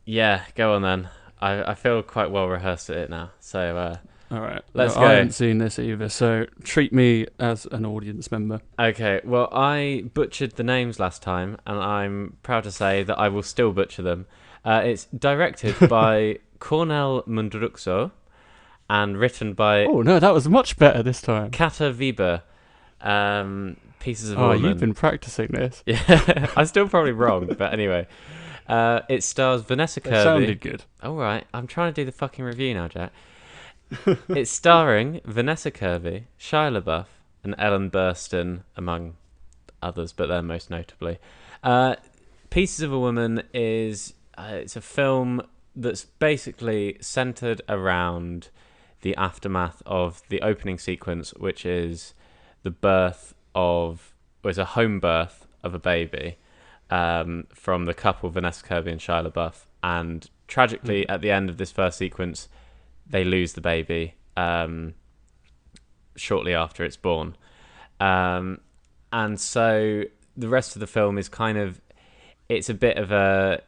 Yeah, go on then. I feel quite well rehearsed at it now. So All right. let's I go. haven't seen this either, so treat me as an audience member. Okay, well, I butchered the names last time, and I'm proud to say that I will still butcher them. It's directed by Cornel Mundruxo and written by Oh no, that was much better this time. Kata Wiebe. Pieces of a Oh, you've Woman. been practicing this. Yeah, I'm still probably wrong, but anyway. It stars Vanessa It Kirby. sounded good. All right, I'm trying to do the fucking review now, Jack. It's starring Vanessa Kirby, Shia LaBeouf, and Ellen Burstyn, among others, but they're most notably. Pieces of a Woman is it's a film that's basically centered around the aftermath of the opening sequence, which is the birth of was a home birth of a baby from the couple Vanessa Kirby and Shia LaBeouf, and tragically at the end of this first sequence, they lose the baby shortly after it's born. And so the rest of the film is kind of it's a bit of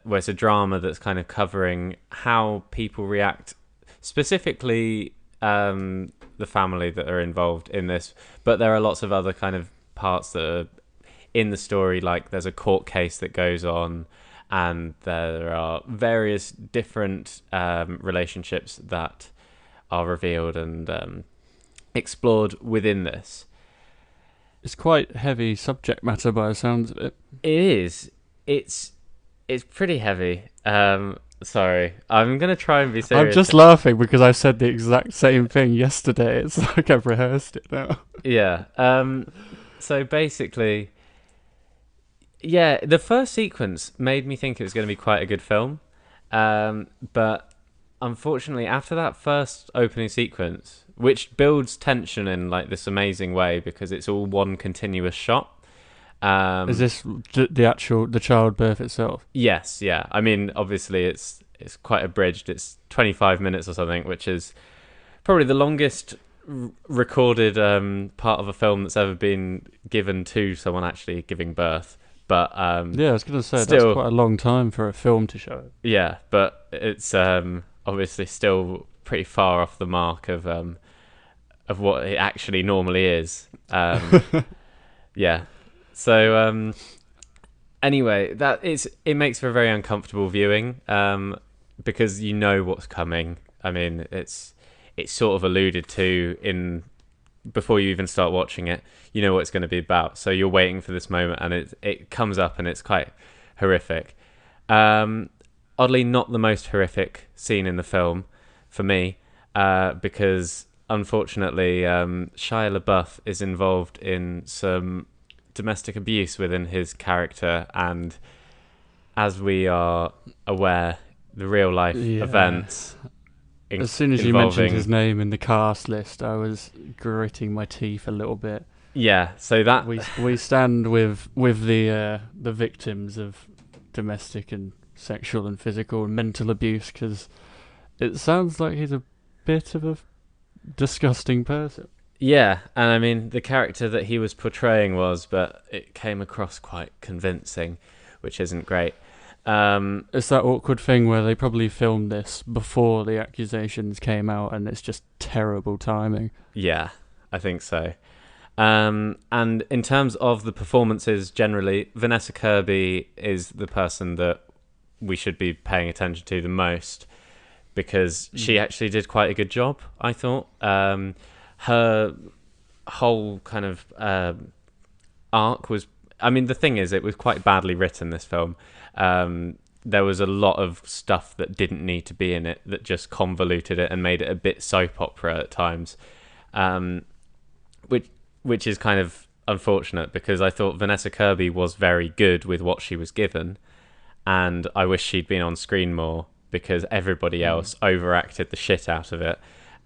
it's a drama that's kind of covering how people react, specifically the family that are involved in this, but there are lots of other kind of parts that are in the story, like there's a court case that goes on, and there are various different relationships that are revealed and explored within this. It's quite heavy subject matter by the sounds of it. It is. It's pretty heavy. Sorry, I'm gonna try and be I'm serious. just laughing because I said the exact same thing yesterday. It's like I've rehearsed it now. Yeah. So basically, yeah, the first sequence made me think it was going to be quite a good film, but unfortunately, after that first opening sequence, which builds tension in like this amazing way because it's all one continuous shot. Is this the childbirth itself? Yes, yeah. I mean, obviously, it's quite abridged. It's 25 minutes or something, which is probably the longest recorded part of a film that's ever been given to someone actually giving birth. But Yeah, I was going to say still, that's quite a long time for a film to show. yeah. But it's obviously still pretty far off the mark of what it actually normally is. Yeah. So anyway, it makes for a very uncomfortable viewing because you know what's coming. I mean, it's sort of alluded to in before you even start watching it. You know what it's going to be about, so you're waiting for this moment, and it comes up, and it's quite horrific. Oddly, not the most horrific scene in the film for me, because unfortunately, Shia LaBeouf is involved in some domestic abuse within his character, and as we are aware, the real life events as soon as you mentioned his name in the cast list, I was gritting my teeth a little bit. Yeah, so that we stand with the victims of domestic and sexual and physical and mental abuse, because it sounds like he's a bit of a disgusting person. Yeah, and I mean, the character that he was portraying but it came across quite convincing, which isn't great. It's that awkward thing where they probably filmed this before the accusations came out, and it's just terrible timing. Yeah, I think so. And in terms of the performances generally, Vanessa Kirby is the person that we should be paying attention to the most, because she actually did quite a good job, I thought. Her whole kind of arc was... I mean, the thing is, it was quite badly written, this film. There was a lot of stuff that didn't need to be in it that just convoluted it and made it a bit soap opera at times, which is kind of unfortunate, because I thought Vanessa Kirby was very good with what she was given, and I wish she'd been on screen more, because everybody else overacted the shit out of it.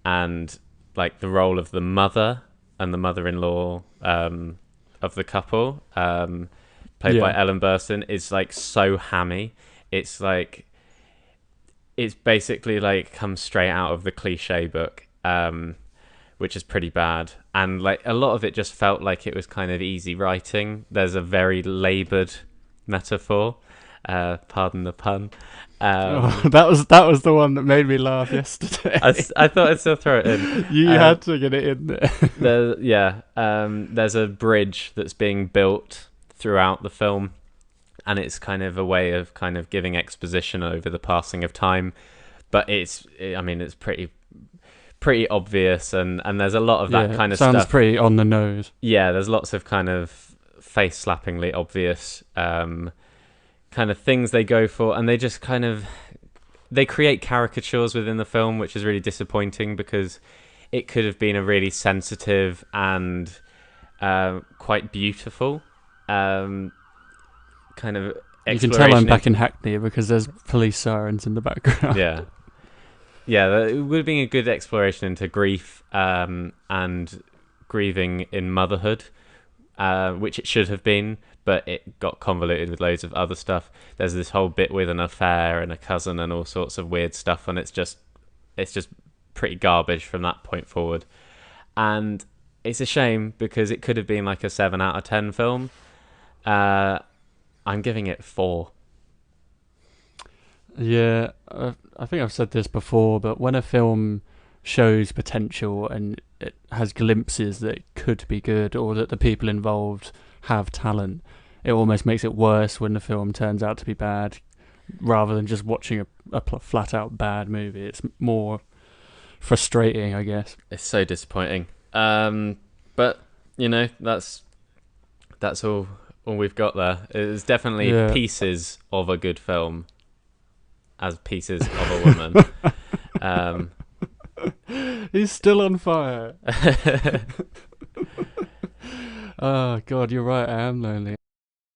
And like the role of the mother and the mother-in-law of the couple, played by Ellen Burstyn, is like so hammy. It's like it's basically like comes straight out of the cliche book, which is pretty bad. And like a lot of it just felt like it was kind of easy writing. There's a very laboured metaphor, pardon the pun, Um, Oh, that was the one that made me laugh yesterday. I thought I'd still throw it in. You had to get it in there. There's a bridge that's being built throughout the film, and it's kind of a way of kind of giving exposition over the passing of time. But it's pretty obvious, and there's a lot of that kind of sounds stuff. pretty on the nose. Yeah, there's lots of kind of face-slappingly obvious kind of things they go for, and they just kind of they create caricatures within the film, which is really disappointing because it could have been a really sensitive and quite beautiful kind of exploration. You can tell I'm back in Hackney because there's police sirens in the background. Yeah, it would have been a good exploration into grief and grieving in motherhood, which it should have been, but it got convoluted with loads of other stuff. There's this whole bit with an affair and a cousin and all sorts of weird stuff, and it's just pretty garbage from that point forward. And it's a shame because it could have been like a 7 out of 10 film. I'm giving it 4. Yeah, I think I've said this before, but when a film shows potential and it has glimpses that it could be good or that the people involved have talent, it almost makes it worse when the film turns out to be bad, rather than just watching a flat out bad movie. It's more frustrating, I guess. It's so disappointing. But that's all we've got there. It's definitely pieces of a good film, as pieces of a woman. He's still on fire. Oh God, you're right. I am lonely.